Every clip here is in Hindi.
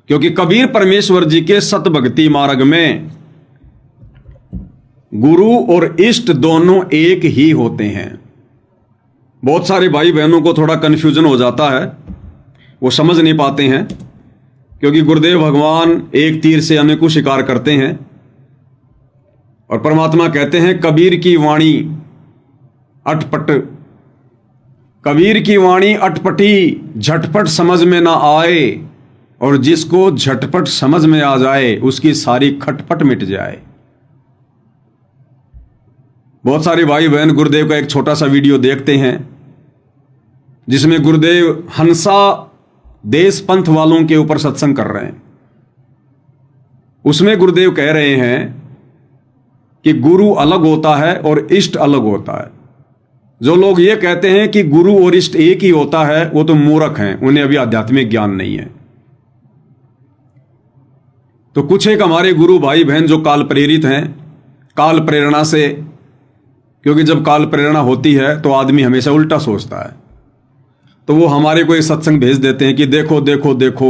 क्योंकि कबीर परमेश्वर जी के सत भक्ति मार्ग में गुरु और इष्ट दोनों एक ही होते हैं। बहुत सारे भाई बहनों को थोड़ा कन्फ्यूजन हो जाता है, वो समझ नहीं पाते हैं, क्योंकि गुरुदेव भगवान एक तीर से अनेकों शिकार करते हैं और परमात्मा कहते हैं कबीर की वाणी अटपट, कबीर की वाणी अटपटी झटपट समझ में ना आए, और जिसको झटपट समझ में आ जाए उसकी सारी खटपट मिट जाए। बहुत सारे भाई बहन गुरुदेव का एक छोटा सा वीडियो देखते हैं जिसमें गुरुदेव हंसा देश पंथ वालों के ऊपर सत्संग कर रहे हैं। उसमें गुरुदेव कह रहे हैं कि गुरु अलग होता है और इष्ट अलग होता है। जो लोग ये कहते हैं कि गुरु और इष्ट एक ही होता है वो तो मूर्ख हैं, उन्हें अभी आध्यात्मिक ज्ञान नहीं है। तो कुछ एक हमारे गुरु भाई बहन जो काल प्रेरित हैं, काल प्रेरणा से, क्योंकि जब काल प्रेरणा होती है तो आदमी हमेशा उल्टा सोचता है, तो वो हमारे को एक सत्संग भेज देते हैं कि देखो देखो देखो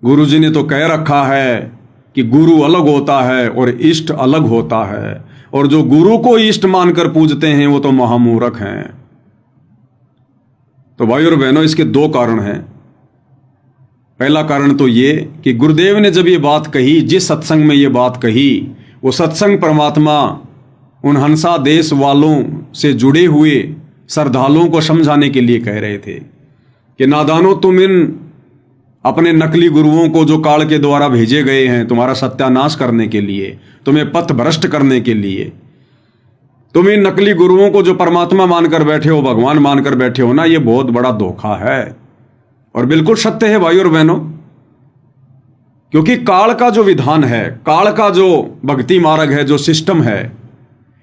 गुरु जी ने तो कह रखा है कि गुरु अलग होता है और इष्ट अलग होता है, और जो गुरु को इष्ट मानकर पूजते हैं वो तो महामूर्ख हैं। तो भाई और बहनों, इसके दो कारण हैं। पहला कारण तो ये कि गुरुदेव ने जब ये बात कही, जिस सत्संग में ये बात कही, वो सत्संग परमात्मा उन हंसा देश वालों से जुड़े हुए श्रद्धालुओं को समझाने के लिए कह रहे थे कि नादानो, तुम इन अपने नकली गुरुओं को जो काल के द्वारा भेजे गए हैं तुम्हारा सत्यानाश करने के लिए, तुम्हें पथ भ्रष्ट करने के लिए, तुम इन नकली गुरुओं को जो परमात्मा मानकर बैठे हो, भगवान मानकर बैठे हो ना, ये बहुत बड़ा धोखा है। और बिल्कुल सत्य है भाई और बहनों, क्योंकि काल का जो विधान है, काल का जो भक्ति मार्ग है, जो सिस्टम है,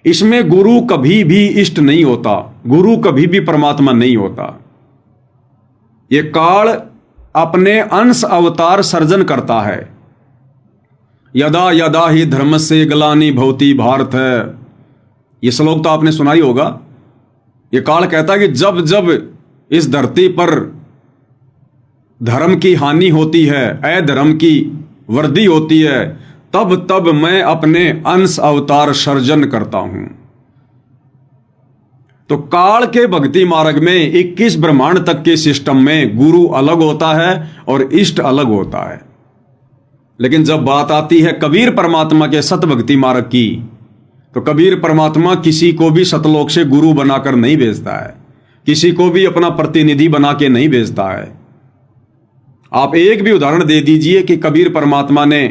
इसमें गुरु कभी भी इष्ट नहीं होता, गुरु कभी भी परमात्मा नहीं होता। ये काल अपने अंश अवतार सर्जन करता है। यदा यदा ही धर्म से ग्लानि भवति भारत है, ये श्लोक तो आपने सुना ही होगा। ये काल कहता है कि जब जब इस धरती पर धर्म की हानि होती है, अधर्म की वृद्धि होती है, तब तब मैं अपने अंश अवतार सर्जन करता हूं। तो काल के भक्ति मार्ग में 21 ब्रह्मांड तक के सिस्टम में गुरु अलग होता है और इष्ट अलग होता है। लेकिन जब बात आती है कबीर परमात्मा के सत भक्ति मार्ग की, तो कबीर परमात्मा किसी को भी सतलोक से गुरु बनाकर नहीं भेजता है, किसी को भी अपना प्रतिनिधि बना के नहीं भेजता है। आप एक भी उदाहरण दे दीजिए कि कबीर परमात्मा ने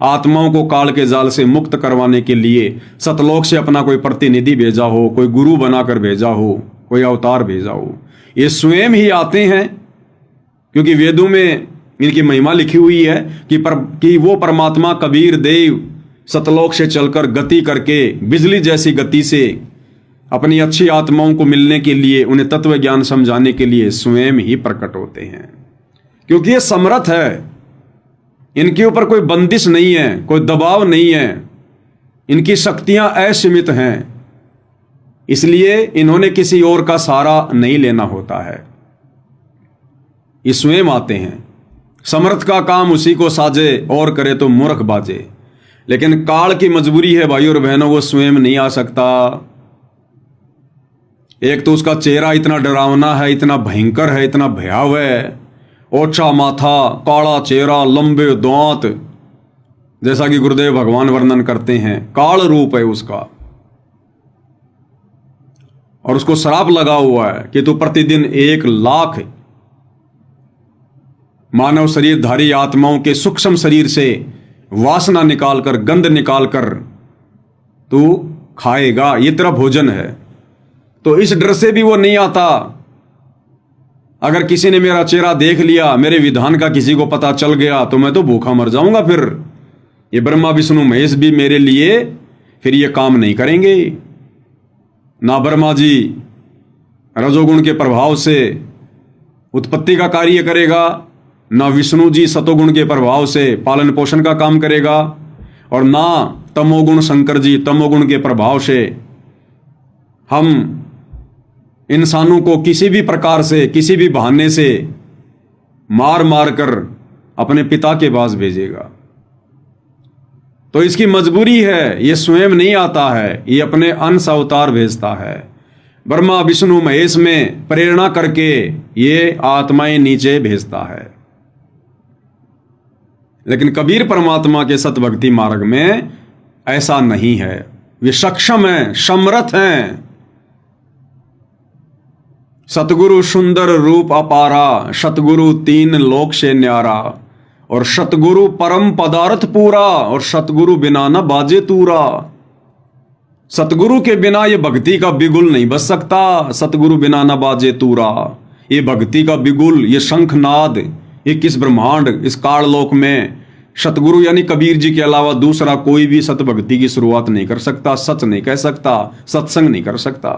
आत्माओं को काल के जाल से मुक्त करवाने के लिए सतलोक से अपना कोई प्रतिनिधि भेजा हो, कोई गुरु बनाकर भेजा हो, कोई अवतार भेजा हो। ये स्वयं ही आते हैं, क्योंकि वेदों में इनकी महिमा लिखी हुई है कि वो परमात्मा कबीर देव सतलोक से चलकर गति करके बिजली जैसी गति से अपनी अच्छी आत्माओं को मिलने के लिए, उन्हें तत्व ज्ञान समझाने के लिए स्वयं ही प्रकट होते हैं। क्योंकि ये समर्थ है, इनके ऊपर कोई बंदिश नहीं है, कोई दबाव नहीं है, इनकी शक्तियां असीमित हैं, इसलिए इन्होंने किसी और का सहारा नहीं लेना होता है। ये स्वयं आते हैं। समर्थ का काम उसी को साजे और करे तो मूर्ख बाजे। लेकिन काल की मजबूरी है भाई और बहनों, वो स्वयं नहीं आ सकता। एक तो उसका चेहरा इतना डरावना है, इतना भयंकर है, इतना भयावह है, ओछा माथा, काला चेहरा, लंबे दांत, जैसा कि गुरुदेव भगवान वर्णन करते हैं, काल रूप है उसका। और उसको श्राप लगा हुआ है कि तू प्रतिदिन 1 लाख मानव शरीरधारी आत्माओं के सूक्ष्म शरीर से वासना निकालकर, गंध निकालकर तू खाएगा, ये तेरा भोजन है। तो इस डर से भी वो नहीं आता। अगर किसी ने मेरा चेहरा देख लिया, मेरे विधान का किसी को पता चल गया, तो मैं तो भूखा मर जाऊंगा। फिर ये ब्रह्मा विष्णु महेश भी मेरे लिए फिर ये काम नहीं करेंगे। ना ब्रह्मा जी रजोगुण के प्रभाव से उत्पत्ति का कार्य करेगा, ना विष्णु जी सतोगुण के प्रभाव से पालन पोषण का काम करेगा, और ना तमोगुण शंकर जी तमोगुण के प्रभाव से हम इंसानों को किसी भी प्रकार से, किसी भी बहाने से मार मार कर अपने पिता के पास भेजेगा। तो इसकी मजबूरी है, ये स्वयं नहीं आता है, ये अपने अंश अवतार भेजता है। ब्रह्मा विष्णु महेश में प्रेरणा करके ये आत्माएं नीचे भेजता है। लेकिन कबीर परमात्मा के सतभक्ति मार्ग में ऐसा नहीं है। वे सक्षम हैं, समर्थ हैं। सतगुरु सुंदर रूप अपारा, सतगुरु तीन लोक से न्यारा, और सतगुरु परम पदार्थ पूरा, और सतगुरु बिना न बाजे तूरा। सतगुरु के बिना ये भक्ति का बिगुल नहीं बज सकता। सतगुरु बिना न बाजे तूरा, ये भक्ति का बिगुल, ये शंखनाद, ये किस ब्रह्मांड, इस काललोक में सतगुरु यानी कबीर जी के अलावा दूसरा कोई भी सतभक्ति की शुरुआत नहीं कर सकता, सच नहीं कह सकता, सत्संग नहीं कर सकता।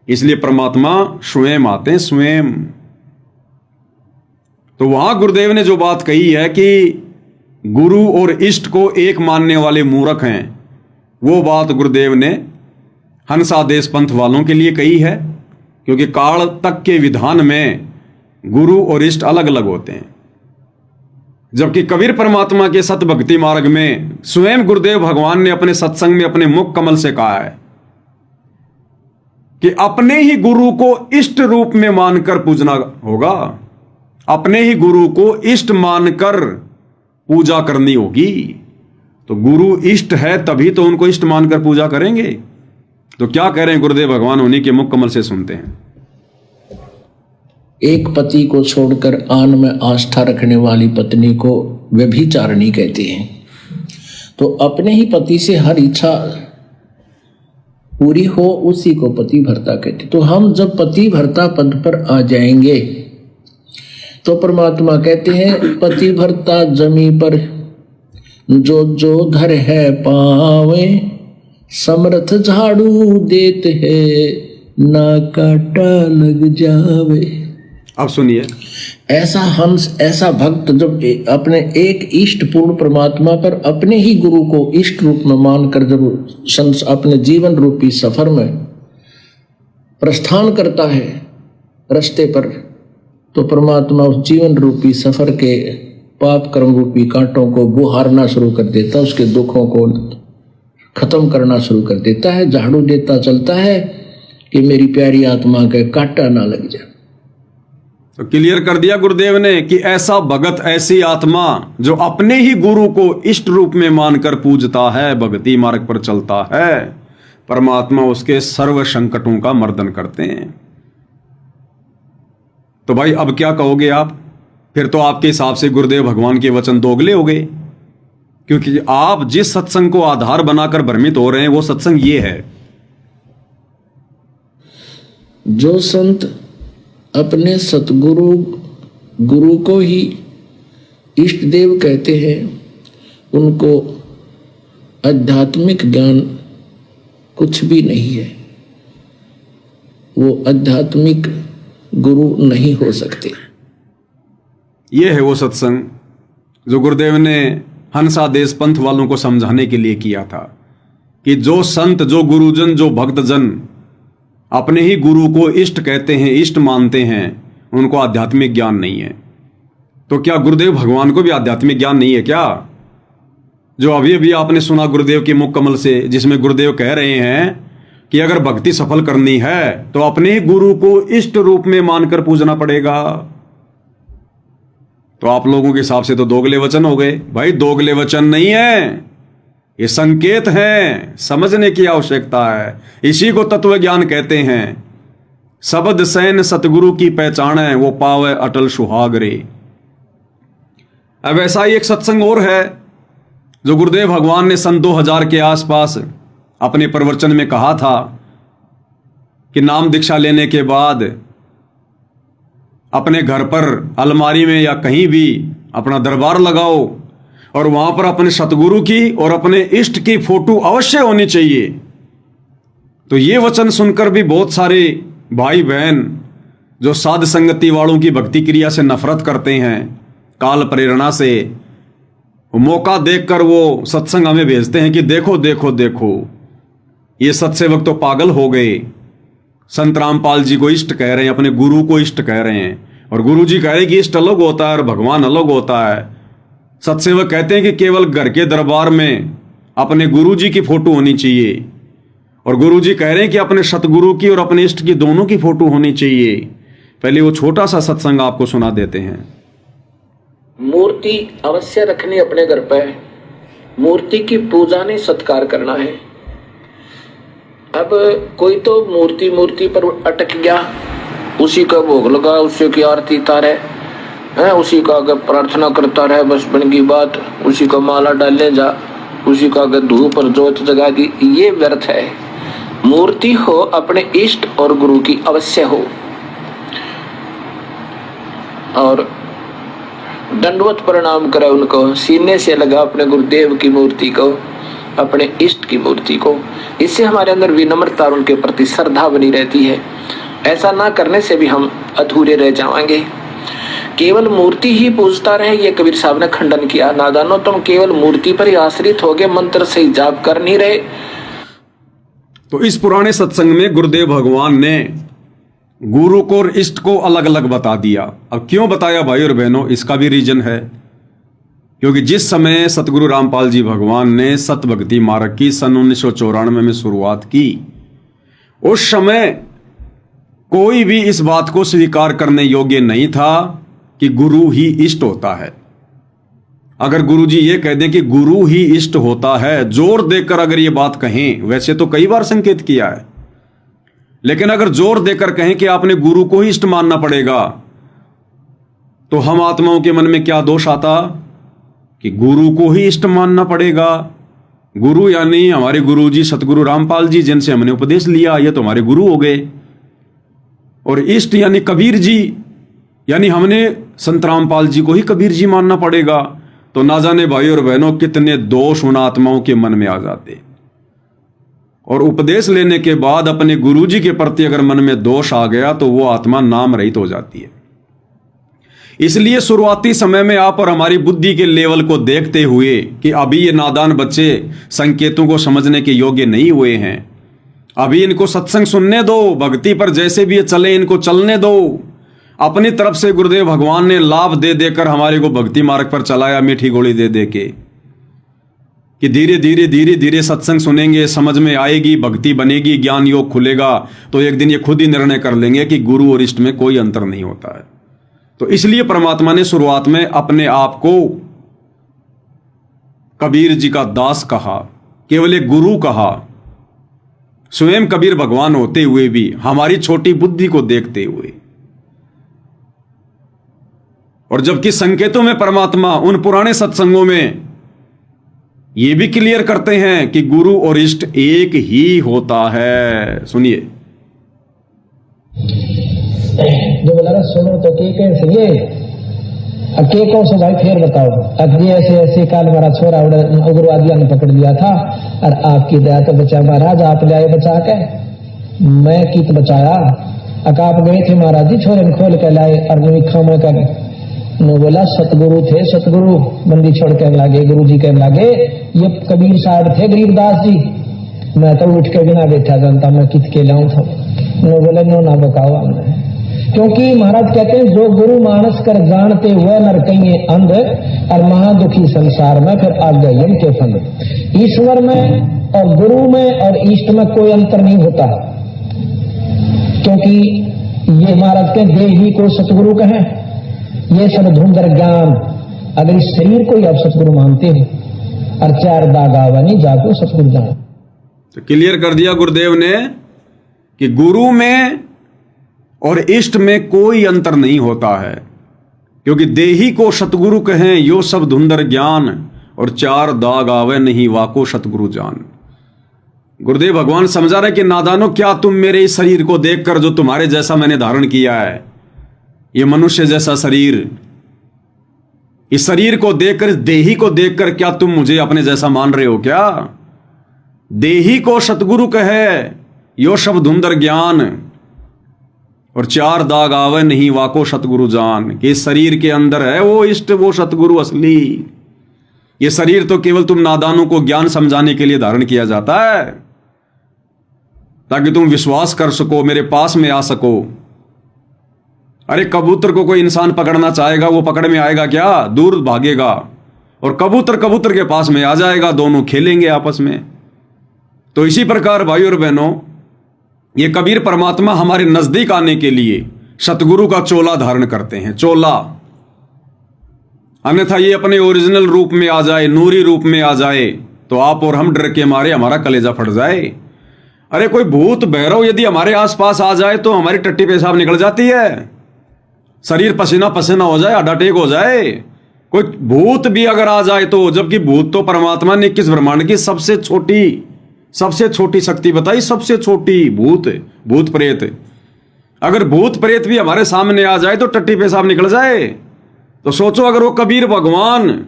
इसलिए परमात्मा स्वयं आते हैं, स्वयं। तो वहां गुरुदेव ने जो बात कही है कि गुरु और इष्ट को एक मानने वाले मूर्ख हैं, वो बात गुरुदेव ने हंसादेश पंथ वालों के लिए कही है। क्योंकि काल तक के विधान में गुरु और इष्ट अलग अलग होते हैं, जबकि कबीर परमात्मा के सतभक्ति मार्ग में स्वयं गुरुदेव भगवान ने अपने सत्संग में अपने मुख कमल से कहा है कि अपने ही गुरु को इष्ट रूप में मानकर पूजना होगा। अपने ही गुरु को इष्ट मानकर पूजा करनी होगी। तो गुरु इष्ट है तभी तो उनको इष्ट मानकर पूजा करेंगे। तो क्या कह रहे हैं गुरुदेव भगवान, उन्हीं के मुख कमल से सुनते हैं। एक पति को छोड़कर आन में आस्था रखने वाली पत्नी को व्यभिचारिणी कहते हैं। तो अपने ही पति से हर इच्छा पूरी हो उसी को पति भर्ता कहते। तो हम जब पति भर्ता पद पर आ जाएंगे तो परमात्मा कहते हैं पति भर्ता जमी पर जो जो धर है पावे, समर्थ झाड़ू देते है ना काटा लग जावे। अब सुनिए, ऐसा हंस, ऐसा भक्त जब अपने एक इष्ट पूर्ण परमात्मा पर अपने ही गुरु को इष्ट रूप में मानकर जब अपने जीवन रूपी सफर में प्रस्थान करता है रास्ते पर, तो परमात्मा उस जीवन रूपी सफर के पाप कर्म रूपी कांटों को बुहारना शुरू कर देता, उसके दुखों को खत्म करना शुरू कर देता है। झाड़ू देता चलता है कि मेरी प्यारी आत्मा का कांटा ना लग जाए। तो क्लियर कर दिया गुरुदेव ने कि ऐसा भगत, ऐसी आत्मा जो अपने ही गुरु को इष्ट रूप में मानकर पूजता है, भक्ति मार्ग पर चलता है, परमात्मा उसके सर्व संकटों का मर्दन करते हैं। तो भाई अब क्या कहोगे आप? फिर तो आपके हिसाब से गुरुदेव भगवान के वचन दोगले हो गए, क्योंकि आप जिस सत्संग को आधार बनाकर भ्रमित हो रहे हैं वो सत्संग ये है। जो संत अपने सतगुरु गुरु को ही इष्ट देव कहते हैं, उनको आध्यात्मिक ज्ञान कुछ भी नहीं है। वो आध्यात्मिक गुरु नहीं हो सकते। ये है वो सत्संग जो गुरुदेव ने हंसादेश पंथ वालों को समझाने के लिए किया था कि जो संत, जो गुरुजन, जो भक्तजन अपने ही गुरु को इष्ट कहते हैं, इष्ट मानते हैं, उनको आध्यात्मिक ज्ञान नहीं है। तो क्या गुरुदेव भगवान को भी आध्यात्मिक ज्ञान नहीं है क्या? जो अभी अभी आपने सुना गुरुदेव के मुख कमल से, जिसमें गुरुदेव कह रहे हैं कि अगर भक्ति सफल करनी है तो अपने ही गुरु को इष्ट रूप में मानकर पूजना पड़ेगा। तो आप लोगों के हिसाब से तो दोगले वचन हो गए। भाई दोगले वचन नहीं है, ये संकेत है, समझने की आवश्यकता है। इसी को तत्व ज्ञान कहते हैं। शब्द सैन सतगुरु की पहचान है, वो पावे अटल सुहाग रे। अब ऐसा ही एक सत्संग और है जो गुरुदेव भगवान ने सन 2000 के आसपास अपने प्रवचन में कहा था कि नाम दीक्षा लेने के बाद अपने घर पर अलमारी में या कहीं भी अपना दरबार लगाओ और वहां पर अपने सतगुरु की और अपने इष्ट की फोटो अवश्य होनी चाहिए। तो ये वचन सुनकर भी बहुत सारे भाई बहन जो साध संगति वालों की भक्ति क्रिया से नफरत करते हैं, काल प्रेरणा से, मौका देखकर वो सत्संग हमें भेजते हैं कि देखो देखो देखो ये सत्सेवक तो पागल हो गए, संत रामपाल जी को इष्ट कह रहे हैं, अपने गुरु को इष्ट कह रहे हैं, और गुरुजी कह रहे कि इष्ट अलग होता है और भगवान अलग होता है। सत्सेवक कहते हैं कि केवल घर के दरबार में अपने गुरुजी की फोटो होनी चाहिए, और गुरुजी कह रहे हैं कि अपने सतगुरु की और अपने इष्ट की दोनों की फोटो होनी चाहिए। पहले वो छोटा सा सत्संग आपको सुना देते हैं। मूर्ति अवश्य रखनी अपने घर पे, मूर्ति की पूजा नहीं सत्कार करना है। अब कोई तो मूर्ति पर अटक गया, उसी का भोग लगा, उसी की आरती तारे है, उसी का अगर प्रार्थना करता रहे, बस बन की बात, उसी का माला डालने जा, उसी का अगर धूप और जोत जगा दी, ये व्यर्थ है। मूर्ति हो अपने इष्ट और गुरु की अवश्य हो, और दंडवत प्रणाम करे उनको, सीने से लगा अपने गुरुदेव की मूर्ति को, अपने इष्ट की मूर्ति को। इससे हमारे अंदर विनम्रता और उनके प्रति श्रद्धा बनी रहती है। ऐसा ना करने से भी हम अधूरे रह जाएंगे। केवल मूर्ति ही पूजता रहे, ये कबीर साहब ने खंडन किया। नादानो, तुम केवल मूर्ति पर ही आश्रित हो गए, मंत्र से ही जाप कर नहीं रहे। तो इस पुराने सत्संग में गुरुदेव भगवान ने गुरु को और इष्ट को अलग अलग बता दिया। अब क्यों बताया भाई और बहनों, इसका भी रीजन है, क्योंकि जिस समय सतगुरु रामपाल जी भगवान ने सत भक्ति मार्ग की सन 1994 में शुरुआत की, उस समय कोई भी इस बात को स्वीकार करने योग्य नहीं था कि गुरु ही इष्ट होता है। अगर गुरुजी ये कह दें कि गुरु ही इष्ट होता है, जोर देकर अगर ये बात कहें, वैसे तो कई बार संकेत किया है, लेकिन अगर जोर देकर कहें कि आपने गुरु को ही इष्ट मानना पड़ेगा, तो हम आत्माओं के मन में क्या दोष आता कि गुरु को ही इष्ट मानना पड़ेगा। गुरु यानी हमारे गुरुजी सतगुरु रामपाल जी, जिनसे हमने उपदेश लिया, ये तो हमारे गुरु हो गए। और इष्ट यानी कबीर जी, यानी हमने संत रामपाल जी को ही कबीर जी मानना पड़ेगा। तो ना जाने भाई और बहनों कितने दोष उन आत्माओं के मन में आ जाते। और उपदेश लेने के बाद अपने गुरुजी के प्रति अगर मन में दोष आ गया तो वो आत्मा नाम रहित हो जाती है। इसलिए शुरुआती समय में आप और हमारी बुद्धि के लेवल को देखते हुए कि अभी ये नादान बच्चे संकेतों को समझने के योग्य नहीं हुए हैं, अभी इनको सत्संग सुनने दो, भक्ति पर जैसे भी ये चले इनको चलने दो। अपनी तरफ से गुरुदेव भगवान ने लाभ दे देकर हमारे को भक्ति मार्ग पर चलाया, मीठी गोली दे दे के, कि धीरे धीरे सत्संग सुनेंगे, समझ में आएगी, भक्ति बनेगी, ज्ञान योग खुलेगा, तो एक दिन ये खुद ही निर्णय कर लेंगे कि गुरु और इष्ट में कोई अंतर नहीं होता है। तो इसलिए परमात्मा ने शुरुआत में अपने आप को कबीर जी का दास कहा, केवल एक गुरु कहा, स्वयं कबीर भगवान होते हुए भी हमारी छोटी बुद्धि को देखते हुए। और जबकि संकेतों में परमात्मा उन पुराने सत्संगों में यह भी क्लियर करते हैं कि गुरु और इष्ट एक ही होता है। सुनिए, जो बोला सुनो तो के कैसे ये के को से भाई फिर बताओ। अब ये ऐसे काल हमारा छोरा उग्रवादियों ने पकड़ लिया था, और आपकी दया तो बचा महाराज, आप ले आए बचा के, मैं कित बचाया। आप गए थे महाराज जी, छोरे खोल के लाए और नवीखा में कर नो बोला सतगुरु थे, सतगुरु बंदी छोड़ के लागे, गुरु जी कहने लागे ये कबीर साहब थे गरीबदास जी, मैं तो उठ के बिना बैठा जानता, मैं कित के लाऊं था। नो बोले नो ना बकाओ हमने, क्योंकि महाराज कहते हैं जो गुरु मानस कर जानते हुए नर कहीं अंध, और महादुखी संसार में फिर आ गए इनके फंद। ईश्वर में और गुरु में और इष्ट में कोई अंतर नहीं होता, क्योंकि ये महाराज के देही को सतगुरु कहें, ये सब धुंधर ज्ञान। अगर इस शरीर को ही आप सतगुरु मानते हो, और चार दाग आवा नहीं जाको सतगुरु जान। तो क्लियर कर दिया गुरुदेव ने कि गुरु में और इष्ट में कोई अंतर नहीं होता है, क्योंकि देही को सतगुरु कहें यो सब धुंधर ज्ञान, और चार दाग आवे नहीं वाको सतगुरु जान। गुरुदेव भगवान समझा रहे कि नादानो, क्या तुम मेरे इस शरीर को देखकर, जो तुम्हारे जैसा मैंने धारण किया है, ये मनुष्य जैसा शरीर, इस शरीर को देखकर, इस देही को देखकर क्या तुम मुझे अपने जैसा मान रहे हो क्या? देही को सतगुरु कहे यो सब धुंधर ज्ञान, और चार दाग आवे नहीं वाको सतगुरु जान। कि इस शरीर के अंदर है वो इष्ट, वो सतगुरु असली। ये शरीर तो केवल तुम नादानों को ज्ञान समझाने के लिए धारण किया जाता है, ताकि तुम विश्वास कर सको, मेरे पास में आ सको। अरे कबूतर को कोई इंसान पकड़ना चाहेगा, वो पकड़ में आएगा क्या? दूर भागेगा। और कबूतर कबूतर के पास में आ जाएगा, दोनों खेलेंगे आपस में। तो इसी प्रकार भाई और बहनों, ये कबीर परमात्मा हमारे नजदीक आने के लिए सतगुरु का चोला धारण करते हैं, चोला। अन्यथा ये अपने ओरिजिनल रूप में आ जाए, नूरी रूप में आ जाए, तो आप और हम डर के मारे हमारा कलेजा फट जाए। अरे कोई भूत भैरव यदि हमारे आसपास आ जाए तो हमारी टट्टी पेशाब निकल जाती है, शरीर पसीना पसीना हो जाए, हड्डा टेक हो जाए। कोई भूत भी अगर आ जाए तो, जबकि भूत तो परमात्मा ने 21 ब्रह्मांड की सबसे छोटी शक्ति बताई, सबसे छोटी भूत प्रेत। अगर भूत प्रेत भी हमारे सामने आ जाए तो टट्टी पेशाब निकल जाए। तो सोचो, अगर वो कबीर भगवान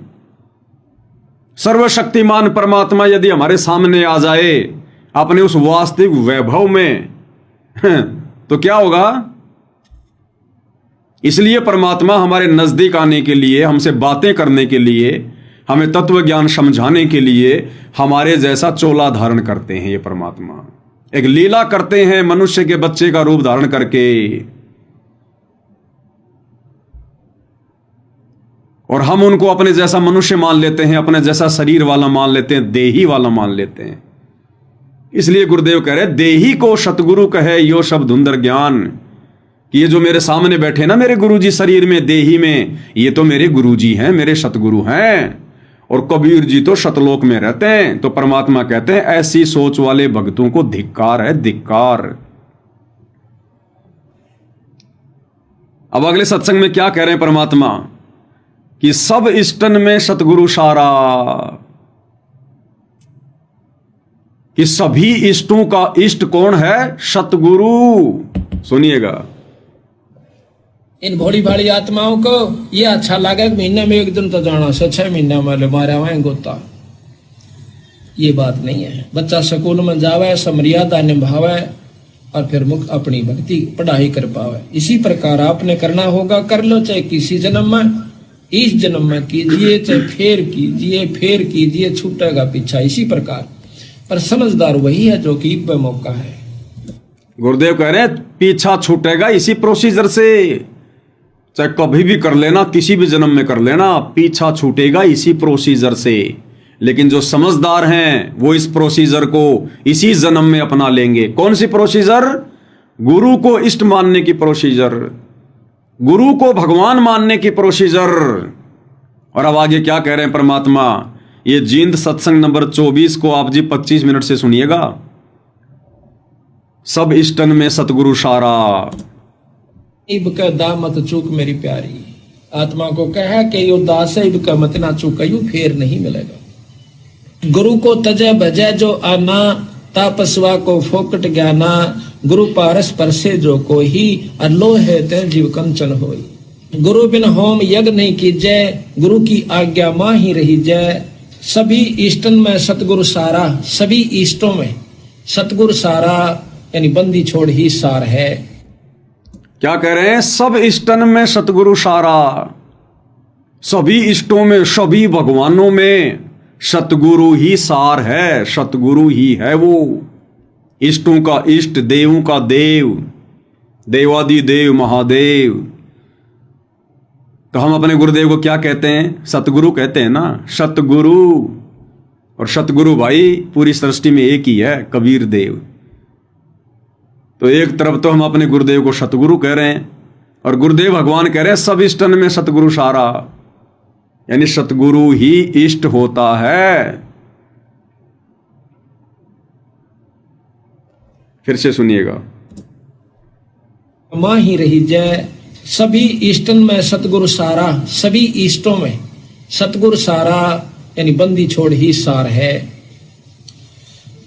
सर्वशक्तिमान परमात्मा यदि हमारे सामने आ जाए अपने उस वास्तविक वैभव में, तो क्या होगा? इसलिए परमात्मा हमारे नजदीक आने के लिए, हमसे बातें करने के लिए, हमें तत्व ज्ञान समझाने के लिए हमारे जैसा चोला धारण करते हैं। ये परमात्मा एक लीला करते हैं मनुष्य के बच्चे का रूप धारण करके, और हम उनको अपने जैसा मनुष्य मान लेते हैं, अपने जैसा शरीर वाला मान लेते हैं, देही वाला मान लेते हैं। इसलिए गुरुदेव कह रहे, देही को सतगुरु कहे यो शब्द धुंधर ज्ञान, कि ये जो मेरे सामने बैठे ना मेरे गुरुजी शरीर में, देही में, ये तो मेरे गुरुजी हैं, मेरे सतगुरु हैं। और कबीर जी तो सतलोक में रहते हैं। तो परमात्मा कहते हैं ऐसी सोच वाले भक्तों को धिक्कार है, धिक्कार। अब अगले सत्संग में क्या कह रहे हैं परमात्मा, कि सब इष्टन में सतगुरु सारा, कि सभी इष्टों का इष्ट कौन है? सतगुरु। सुनिएगा, इन भोली भाली आत्माओं को ये अच्छा लगा कि महीने में एक दिन तो जाना से 6 महीने में मारा हुआ गोता। ये बात नहीं है। बच्चा स्कूल में जावे, समर्यादा निभावे और फिर मुक्त अपनी भक्ति पढ़ाई कर पावे। इसी प्रकार आपने करना होगा, कर लो, चाहे किसी जन्म में, इस जन्म में कीजिए, चाहे फेर कीजिए, छूटेगा पीछा। इसी प्रकार पर समझदार वही है जो कि मौका है। गुरुदेव कह रहे हैं पीछा छूटेगा इसी प्रोसीजर से, चाहे कभी भी कर लेना, किसी भी जन्म में कर लेना, पीछा छूटेगा इसी प्रोसीजर से। लेकिन जो समझदार हैं वो इस प्रोसीजर को इसी जन्म में अपना लेंगे। कौन सी प्रोसीजर? गुरु को इष्ट मानने की प्रोसीजर, गुरु को भगवान मानने की प्रोसीजर। और अब आगे क्या कह रहे हैं परमात्मा, ये जींद सत्संग नंबर 24 को आप जी 25 मिनट से सुनिएगा। सब इष्टन में सतगुरु सारा, इब का दा मत चूक मेरी प्यारी। आत्मा को कहा कि यो दास है, इब का मत ना चूक, यू फेर नहीं मिलेगा। गुरु को तजय भजय जो आना, तापस्वा को फोकट ज्ञाना। गुरु पारस परसे जो कोई, अल्लो है ते जीव कंचन होई। गुरु बिन होम यज्ञ नहीं कीजय, गुरु की आज्ञा मां ही रही जय। सभी इष्टन में सतगुरु सारा, सभी इष्टों में सतगुरु सारा, यानी बंदी छोड़ ही सार है। क्या कह रहे हैं? सब इष्टन में सतगुरु सारा, सभी इष्टों में, सभी भगवानों में सतगुरु ही सार है, सतगुरु ही है वो। इष्टों का इष्ट, देवों का देव, देवादि देव महादेव। तो हम अपने गुरुदेव को क्या कहते हैं? सतगुरु कहते हैं ना, सतगुरु। और सतगुरु भाई पूरी सृष्टि में एक ही है, कबीर देव। तो एक तरफ तो हम अपने गुरुदेव को सतगुरु कह रहे हैं, और गुरुदेव भगवान कह रहे हैं सब इष्टन में सतगुरु सारा, यानी सतगुरु ही इष्ट होता है। फिर से सुनिएगा, मां ही रही जय। सभी इष्टन में सतगुरु सारा, सभी इष्टों में सतगुरु सारा, यानी बंदी छोड़ ही सार है।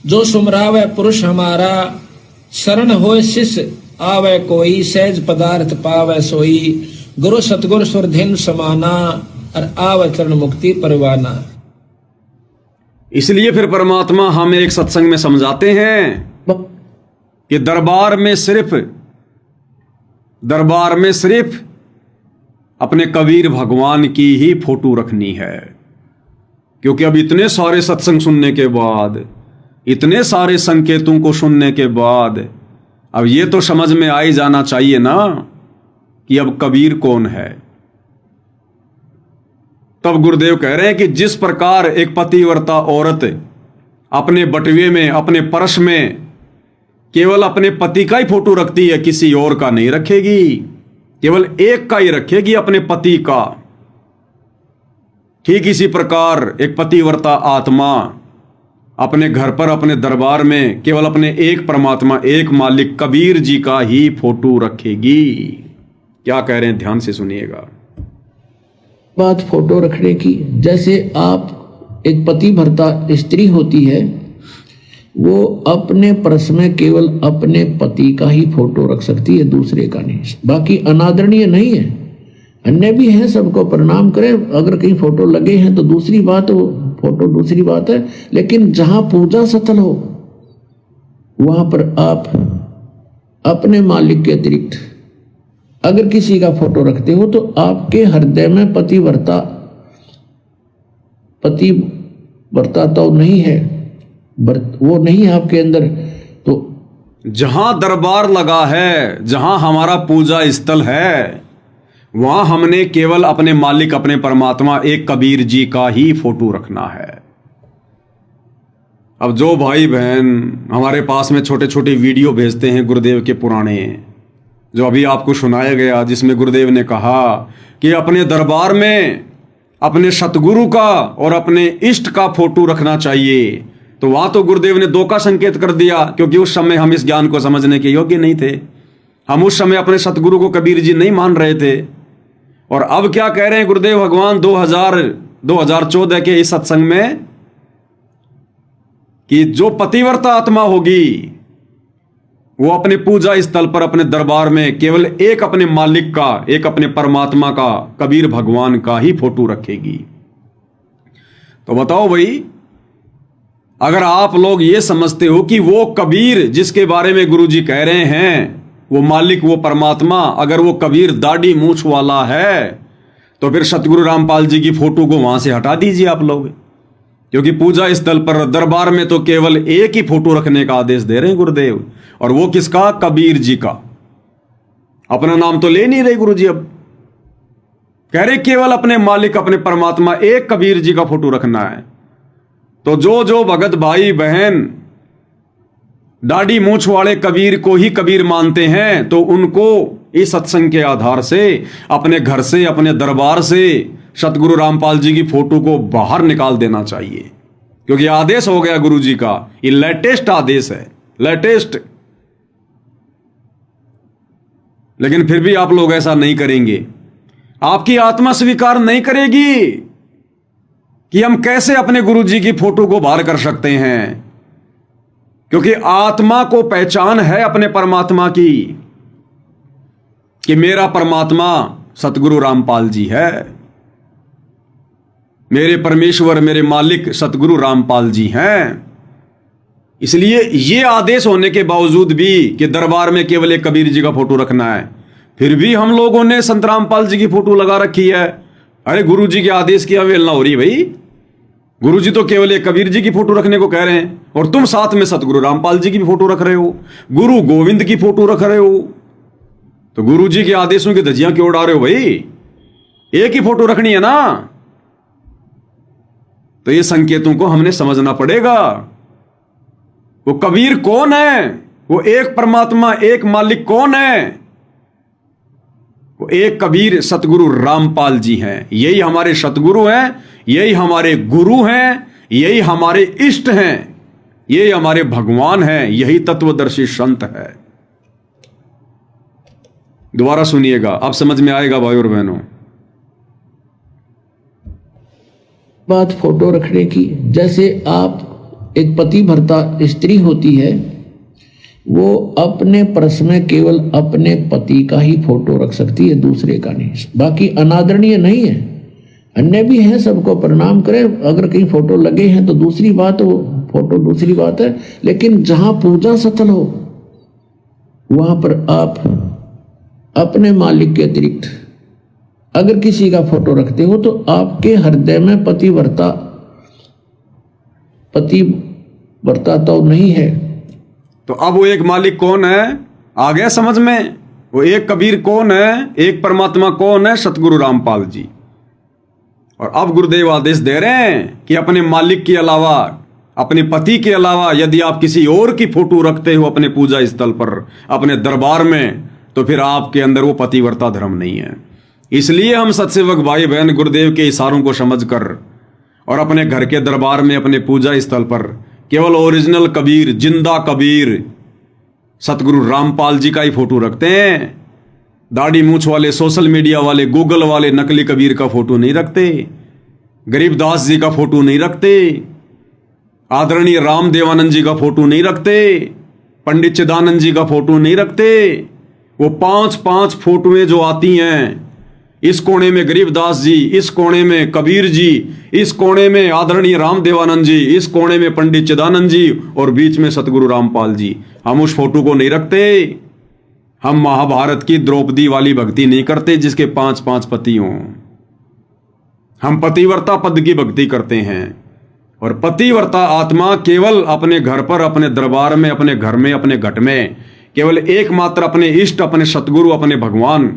जो सुमरावे पुरुष हमारा, शरण होए शिष्य आवे कोई। सहज पदार्थ पावे सोई, गुरु सतगुरु सुरधेनु समाना। और आवे चरण मुक्ति परवाना। इसलिए फिर परमात्मा हमें एक सत्संग में समझाते हैं कि दरबार में सिर्फ अपने कबीर भगवान की ही फोटो रखनी है। क्योंकि अब इतने सारे सत्संग सुनने के बाद, इतने सारे संकेतों को सुनने के बाद, अब ये तो समझ में आ ही जाना चाहिए ना कि अब कबीर कौन है। तब गुरुदेव कह रहे हैं कि जिस प्रकार एक पतिव्रता औरत अपने बटुए में, अपने पर्स में केवल अपने पति का ही फोटो रखती है, किसी और का नहीं रखेगी, केवल एक का ही रखेगी, अपने पति का। ठीक इसी प्रकार एक पतिव्रता आत्मा अपने घर पर, अपने दरबार में केवल अपने एक परमात्मा, एक मालिक कबीर जी का ही फोटो रखेगी। क्या कह रहे हैं, ध्यान से सुनिएगा। बात फोटो रखने की, जैसे आप एक पतिव्रता स्त्री होती है, वो अपने पर्स में केवल अपने पति का ही फोटो रख सकती है, दूसरे का नहीं। बाकी अनादरणीय नहीं है, अन्य भी है, सबको प्रणाम करें। अगर कहीं फोटो लगे हैं तो दूसरी बात, वो फोटो दूसरी बात है, लेकिन जहां पूजा स्थल हो वहां पर आप अपने मालिक के अतिरिक्त अगर किसी का फोटो रखते हो तो आपके हृदय में पतिव्रता तो नहीं है, वो नहीं है आपके अंदर। तो जहां दरबार लगा है, जहां हमारा पूजा स्थल है, वहां हमने केवल अपने मालिक, अपने परमात्मा, एक कबीर जी का ही फोटो रखना है। अब जो भाई बहन हमारे पास में छोटे छोटे वीडियो भेजते हैं गुरुदेव के पुराने, जो अभी आपको सुनाया गया, जिसमें गुरुदेव ने कहा कि अपने दरबार में अपने सतगुरु का और अपने इष्ट का फोटो रखना चाहिए, तो वहां तो गुरुदेव ने दो का संकेत कर दिया, क्योंकि उस समय हम इस ज्ञान को समझने के योग्य नहीं थे। हम उस समय अपने सतगुरु को कबीर जी नहीं मान रहे थे। और अब क्या कह रहे हैं गुरुदेव भगवान 2014 के इस सत्संग में, कि जो पतिव्रता आत्मा होगी वो अपने पूजा स्थल पर, अपने दरबार में केवल एक अपने मालिक का, एक अपने परमात्मा का, कबीर भगवान का ही फोटो रखेगी। तो बताओ भाई, अगर आप लोग ये समझते हो कि वो कबीर जिसके बारे में गुरुजी कह रहे हैं, वो मालिक, वो परमात्मा, अगर वो कबीर दाढ़ी मूछ वाला है, तो फिर सतगुरु रामपाल जी की फोटो को वहां से हटा दीजिए आप लोग, क्योंकि पूजा स्थल पर, दरबार में तो केवल एक ही फोटो रखने का आदेश दे रहे हैं गुरुदेव। और वो किसका? कबीर जी का। अपना नाम तो ले नहीं रहे गुरुजी, अब कह रहे केवल अपने मालिक, अपने परमात्मा, एक कबीर जी का फोटो रखना है। तो जो जो भगत भाई बहन दाढ़ी मूछ वाले कबीर को ही कबीर मानते हैं, तो उनको इस सत्संग के आधार से अपने घर से, अपने दरबार से सतगुरु रामपाल जी की फोटो को बाहर निकाल देना चाहिए, क्योंकि आदेश हो गया गुरु जी का। ये लेटेस्ट आदेश है, लेटेस्ट। लेकिन फिर भी आप लोग ऐसा नहीं करेंगे। आपकी आत्मा स्वीकार नहीं करेगी कि हम कैसे अपने गुरु जी की फोटो को बाहर कर सकते हैं, क्योंकि आत्मा को पहचान है अपने परमात्मा की, कि मेरा परमात्मा सतगुरु रामपाल जी है, मेरे परमेश्वर, मेरे मालिक सतगुरु रामपाल जी हैं। इसलिए ये आदेश होने के बावजूद भी कि दरबार में केवल एक कबीर जी का फोटो रखना है, फिर भी हम लोगों ने संत रामपाल जी की फोटो लगा रखी है। अरे गुरु जी के आदेश की अवहेलना हो रही भाई। गुरु जी तो केवल एक कबीर जी की फोटो रखने को कह रहे हैं, और तुम साथ में सतगुरु रामपाल जी की भी फोटो रख रहे हो, गुरु गोविंद की फोटो रख रहे हो। तो गुरु जी के आदेशों की धज्जियां क्यों उड़ा रहे हो भाई? एक ही फोटो रखनी है ना। तो ये संकेतों को हमने समझना पड़ेगा। वो कबीर कौन है? वो एक परमात्मा, एक मालिक कौन है? वो एक कबीर सतगुरु रामपाल जी हैं। यही हमारे सतगुरु हैं, यही हमारे गुरु हैं, यही हमारे इष्ट हैं, यही हमारे भगवान हैं, यही तत्वदर्शी संत है। दोबारा सुनिएगा, अब समझ में आएगा भाई और बहनों। बात फोटो रखने की, जैसे आप एक पतिव्रता स्त्री होती है, वो अपने पर्स में केवल अपने पति का ही फोटो रख सकती है, दूसरे का नहीं। बाकी अनादरणीय नहीं है, अन्य भी है, सबको प्रणाम करें। अगर कहीं फोटो लगे हैं तो दूसरी बात, वो फोटो दूसरी बात है, लेकिन जहां पूजा स्थल हो वहां पर आप अपने मालिक के अतिरिक्त अगर किसी का फोटो रखते हो तो आपके हृदय में पतिव्रता तो नहीं है। तो अब वो एक मालिक कौन है? आ गया समझ में? वो एक कबीर कौन है, एक परमात्मा कौन है? सतगुरु रामपाल जी। और अब गुरुदेव आदेश दे रहे हैं कि अपने मालिक के अलावा, अपने पति के अलावा यदि आप किसी और की फोटो रखते हो अपने पूजा स्थल पर, अपने दरबार में, तो फिर आपके अंदर वो पतिव्रता धर्म नहीं है। इसलिए हम सत्सेवक भाई बहन गुरुदेव के इशारों को समझकर और अपने घर के दरबार में, अपने पूजा स्थल पर केवल ओरिजिनल कबीर, जिंदा कबीर सतगुरु रामपाल जी का ही फोटो रखते हैं। दाढ़ी मूछ वाले, सोशल मीडिया वाले, गूगल वाले नकली कबीर का फोटो नहीं रखते, गरीबदास जी का फोटो नहीं रखते, आदरणीय रामदेवानंद जी का फोटो नहीं रखते, पंडित चिदानंद जी का फोटो नहीं रखते। वो 5-5 फोटोएं जो आती हैं, इस कोने में गरीबदास जी, इस कोने में कबीर जी, इस कोने में आदरणीय रामदेवानंद जी, इस कोने में पंडित चिदानंद जी और बीच में सतगुरु रामपाल जी, हम उस फोटो को नहीं रखते। हम महाभारत की द्रौपदी वाली भक्ति नहीं करते जिसके 5-5 पति हों। हम पतिव्रता पद की भक्ति करते हैं। और पतिव्रता आत्मा केवल अपने घर पर, अपने दरबार में, अपने घर में, अपने घट में केवल एकमात्र अपने इष्ट, अपने सतगुरु, अपने भगवान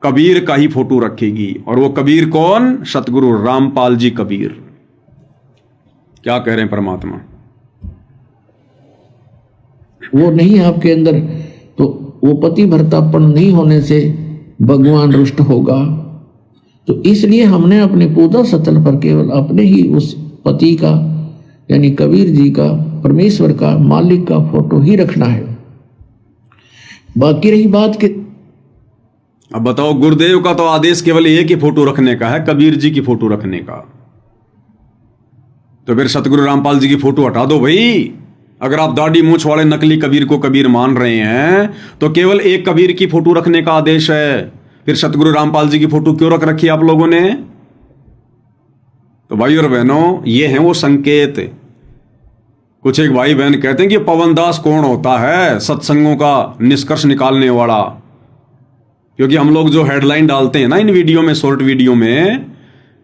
कबीर का ही फोटो रखेगी। और वो कबीर कौन? सतगुरु रामपाल जी कबीर। क्या कह रहे हैं परमात्मा? वो नहीं आपके अंदर, तो वो पतिव्रतापन नहीं होने से भगवान रुष्ट होगा। तो इसलिए हमने अपने पूजा स्थल पर केवल अपने ही उस पति का, यानी कबीर जी का, परमेश्वर का, मालिक का फोटो ही रखना है। बाकी रही बात कि अब बताओ, गुरुदेव का तो आदेश केवल एक ही फोटो रखने का है, कबीर जी की फोटो रखने का। तो फिर सतगुरु रामपाल जी की फोटो हटा दो भाई। अगर आप दाढ़ी मूछ वाले नकली कबीर को कबीर मान रहे हैं तो केवल एक कबीर की फोटो रखने का आदेश है। फिर सतगुरु रामपाल जी की फोटो क्यों रख रखी आप लोगों ने? तो भाई और बहनों, ये हैं वो संकेत। कुछ एक भाई बहन कहते हैं कि पवनदास कौन होता है सत्संगों का निष्कर्ष निकालने वाला। क्योंकि हम लोग जो हेडलाइन डालते हैं ना इन वीडियो में, शॉर्ट वीडियो में,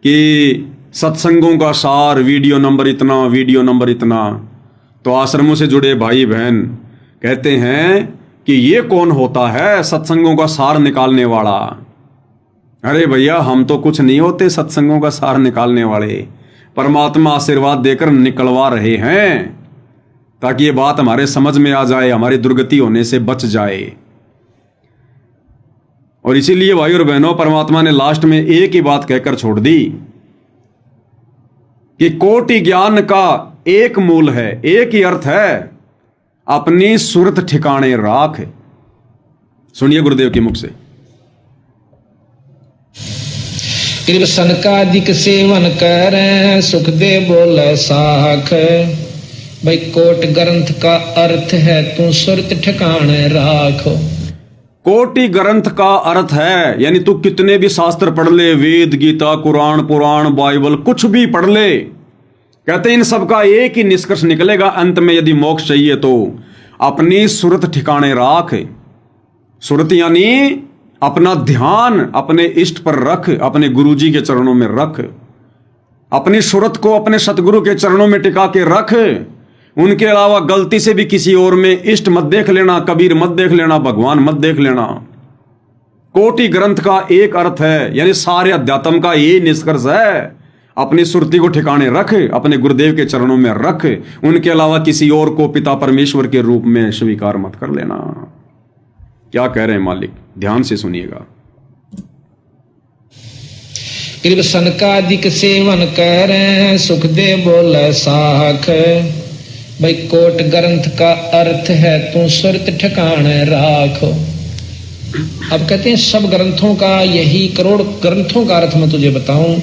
कि सत्संगों का सार, वीडियो नंबर इतना, वीडियो नंबर इतना, तो आश्रमों से जुड़े भाई बहन कहते हैं कि ये कौन होता है सत्संगों का सार निकालने वाला। अरे भैया, हम तो कुछ नहीं होते सत्संगों का सार निकालने वाले। परमात्मा आशीर्वाद देकर निकलवा रहे हैं ताकि ये बात हमारे समझ में आ जाए, हमारी दुर्गति होने से बच जाए। और इसीलिए भाई और बहनों, परमात्मा ने लास्ट में एक ही बात कहकर छोड़ दी कि कोटि ज्ञान का एक मूल है, एक ही अर्थ है, अपनी सुरत ठिकाने राख। सुनिए गुरुदेव के मुख से। कृप सनकादिक सेवन कर सुख दे बोले साख। भाई कोट ग्रंथ का अर्थ है तू सुरत ठिकाने राखो। कोटि ग्रंथ का अर्थ है, यानी तू कितने भी शास्त्र पढ़ ले, वेद, गीता, कुरान, पुराण, बाइबल, कुछ भी पढ़ ले, कहते हैं इन सब का एक ही निष्कर्ष निकलेगा अंत में, यदि मोक्ष चाहिए तो अपनी सुरत ठिकाने राख। सुरत यानी अपना ध्यान अपने इष्ट पर रख, अपने गुरुजी के चरणों में रख, अपनी सुरत को अपने सतगुरु के चरणों में टिका के रख। उनके अलावा गलती से भी किसी और में इष्ट मत देख लेना, कबीर मत देख लेना, भगवान मत देख लेना। कोटि ग्रंथ का एक अर्थ है, यानी सारे अध्यात्म का ये निष्कर्ष है, अपनी सुरती को ठिकाने रख, अपने गुरुदेव के चरणों में रख, उनके अलावा किसी और को पिता परमेश्वर के रूप में स्वीकार मत कर लेना। क्या कह रहे हैं मालिक, ध्यान से सुनिएगा। कृप सनकादिक सेवन कर सुख दे बोले साख। भाई कोट ग्रंथ का अर्थ है तू सुरत ठिकाने राखो। अब कहते हैं सब ग्रंथों का यही, करोड़ ग्रंथों का अर्थ मैं तुझे बताऊं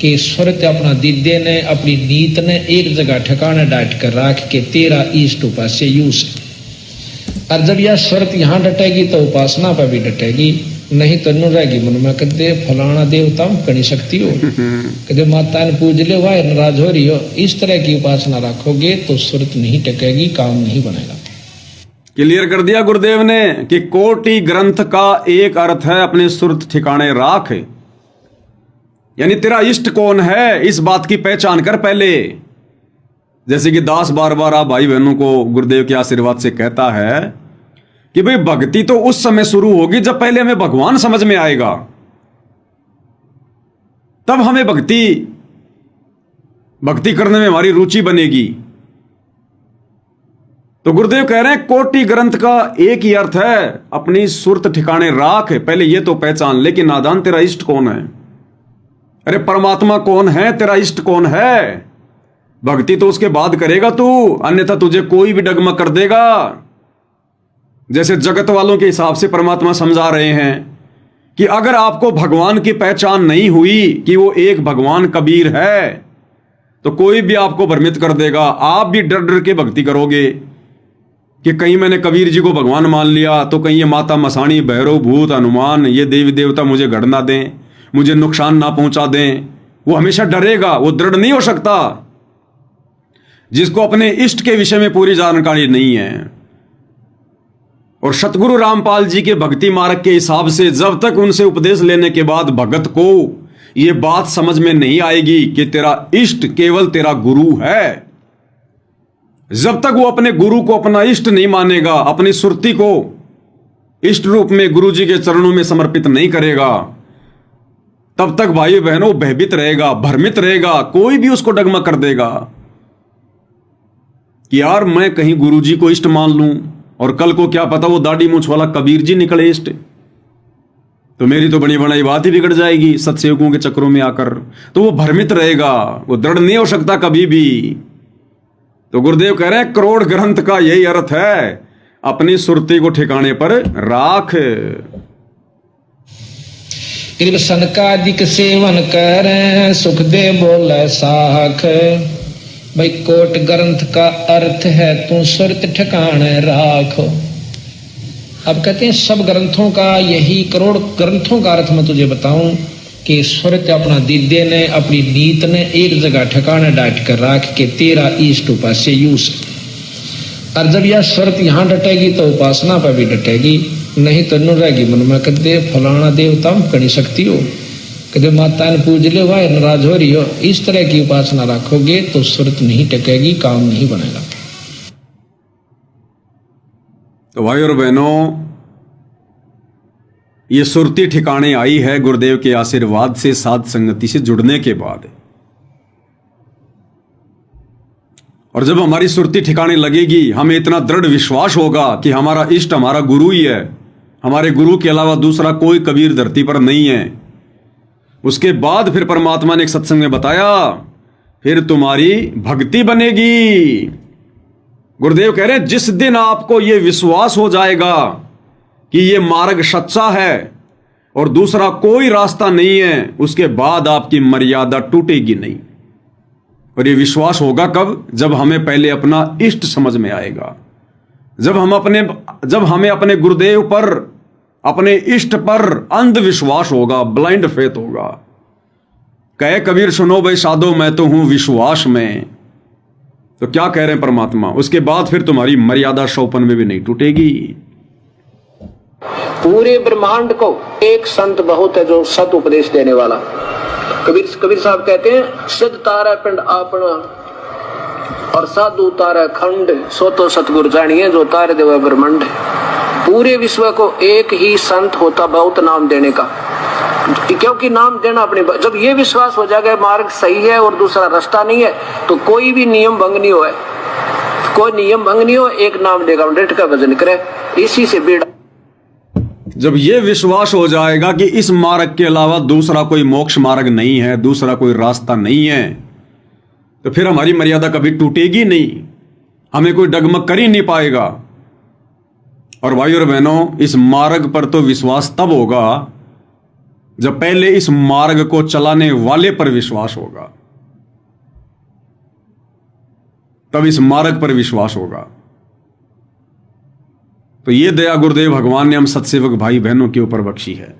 कि सुरत अपना दिद्य ने, अपनी नीत ने एक जगह ठिकाना डाट कर राख के तेरा इष्ट उपास्य यूस। और जब यह सुरत यहाँ डटेगी तो उपासना पर भी डटेगी, नहीं तो न रहेगी मन में। कहते फलाना देवता कड़ी शक्ति हो, कहते माता ने पूज ले हुआ नाराज हो रही हो, इस तरह की उपासना रखोगे तो सुरत नहीं टकेगी, काम नहीं बनेगा। क्लियर कर दिया गुरुदेव ने कि कोटि ग्रंथ का एक अर्थ है अपने सुरत ठिकाने राख, यानी तेरा इष्ट कौन है इस बात की पहचान कर पहले। जैसे कि दास बार बार आप भाई बहनों को गुरुदेव के आशीर्वाद से कहता है कि भाई भक्ति तो उस समय शुरू होगी जब पहले हमें भगवान समझ में आएगा, तब हमें भक्ति करने में हमारी रुचि बनेगी। तो गुरुदेव कह रहे हैं कोटि ग्रंथ का एक ही अर्थ है, अपनी सुरत ठिकाने राख। पहले ये तो पहचान ले कि नादान तेरा इष्ट कौन है। अरे परमात्मा कौन है, तेरा इष्ट कौन है। भक्ति तो उसके बाद करेगा तू, अन्यथा तुझे कोई भी डगमग कर देगा। जैसे जगत वालों के हिसाब से परमात्मा समझा रहे हैं कि अगर आपको भगवान की पहचान नहीं हुई कि वो एक भगवान कबीर है, तो कोई भी आपको भ्रमित कर देगा। आप भी डर डर के भक्ति करोगे कि कहीं मैंने कबीर जी को भगवान मान लिया तो कहीं ये माता मसाणी, भैरव, भूत, हनुमान, ये देवी देवता मुझे गढ़ ना दें, मुझे नुकसान ना पहुंचा दें। वो हमेशा डरेगा, वो दृढ़ नहीं हो सकता जिसको अपने इष्ट के विषय में पूरी जानकारी नहीं है। और सतगुरु रामपाल जी के भक्ति मार्ग के हिसाब से जब तक उनसे उपदेश लेने के बाद भगत को यह बात समझ में नहीं आएगी कि तेरा इष्ट केवल तेरा गुरु है, जब तक वो अपने गुरु को अपना इष्ट नहीं मानेगा, अपनी सुरती को इष्ट रूप में गुरु जी के चरणों में समर्पित नहीं करेगा, तब तक भाई बहनों भयभीत रहेगा, भ्रमित रहेगा। कोई भी उसको डगमग कर देगा कि यार मैं कहीं गुरु जी को इष्ट मान लूं और कल को क्या पता वो दाढ़ी मूंछ वाला कबीर जी निकले इष्ट, तो मेरी तो बड़ी बड़ी बात ही बिगड़ जाएगी सत्सेवकों के चक्रों में आकर। तो वो भ्रमित रहेगा, वो दृढ़ नहीं हो सकता कभी भी। तो गुरुदेव कह रहे हैं करोड़ ग्रंथ का यही अर्थ है, अपनी सुरती को ठिकाने पर राख। कृष्ण का अधिक सेवन कर सुख दे बोले साख। भाई कोट ग्रंथ का अर्थ है तू सुरत ठिकाने राखो। अब कहते हैं सब ग्रंथों का यही, करोड़ ग्रंथों का अर्थ मैं तुझे बताऊं कि सुरत अपना दिद्य ने, अपनी नीत ने एक जगह ठिकाने डाट कर राख के तेरा इष्ट उपास्य यूस। और जब यह सुरत यहाँ डटेगी तो उपासना पर भी डटेगी, नहीं तो न रहेगी मन में कदे फलाना देवता करी सकती हो, कदे माता ने पूज ले वाह नाराज हो रही हो। इस तरह की उपासना रखोगे तो सुरत नहीं टकेगी, काम नहीं बनेगा। तो भाई और बहनों, ये सुरती ठिकाने आई है गुरुदेव के आशीर्वाद से, साध संगति से जुड़ने के बाद। और जब हमारी सुरती ठिकाने लगेगी, हमें इतना दृढ़ विश्वास होगा कि हमारा इष्ट हमारा गुरु ही है, हमारे गुरु के अलावा दूसरा कोई कबीर धरती पर नहीं है। उसके बाद फिर परमात्मा ने एक सत्संग में बताया, फिर तुम्हारी भक्ति बनेगी। गुरुदेव कह रहे हैं जिस दिन आपको यह विश्वास हो जाएगा कि यह मार्ग सच्चा है और दूसरा कोई रास्ता नहीं है, उसके बाद आपकी मर्यादा टूटेगी नहीं। और यह विश्वास होगा कब? जब हमें पहले अपना इष्ट समझ में आएगा, जब हमें अपने गुरुदेव पर, अपने इष्ट पर अंधविश्वास होगा, ब्लाइंड फेथ होगा। कहे कबीर सुनो भाई साधो मैं तो हूं विश्वास में। तो क्या कह रहे हैं परमात्मा? उसके बाद फिर तुम्हारी मर्यादा 100 में भी नहीं टूटेगी। पूरे ब्रह्मांड को एक संत बहुत है जो सत उपदेश देने वाला। कबीर साहब कहते हैं सिद्ध तारा पिंड आपना और साधु तारा खंड, सो तो सतगुरु जानिए जो तारे देव ब्रह्मांड। पूरे विश्व को एक ही संत होता बहुत नाम देने का, क्योंकि नाम देना अपने, जब ये विश्वास हो जाएगा मार्ग सही है और दूसरा रास्ता नहीं है, तो कोई भी नियम भंग नहीं हो, कोई नियम भंग नहीं हो, एक नाम देगा डेट का भजन करे, इसी से बेड़ा। जब यह विश्वास हो जाएगा कि इस मार्ग के अलावा दूसरा कोई मोक्ष मार्ग नहीं है, दूसरा कोई रास्ता नहीं है, तो फिर हमारी मर्यादा कभी टूटेगी नहीं, हमें कोई डगमग कर ही नहीं पाएगा। और भाई और बहनों, इस मार्ग पर तो विश्वास तब होगा जब पहले इस मार्ग को चलाने वाले पर विश्वास होगा, तब इस मार्ग पर विश्वास होगा। तो ये दया गुरुदेव भगवान ने हम सत्सेवक भाई बहनों के ऊपर बख्शी है।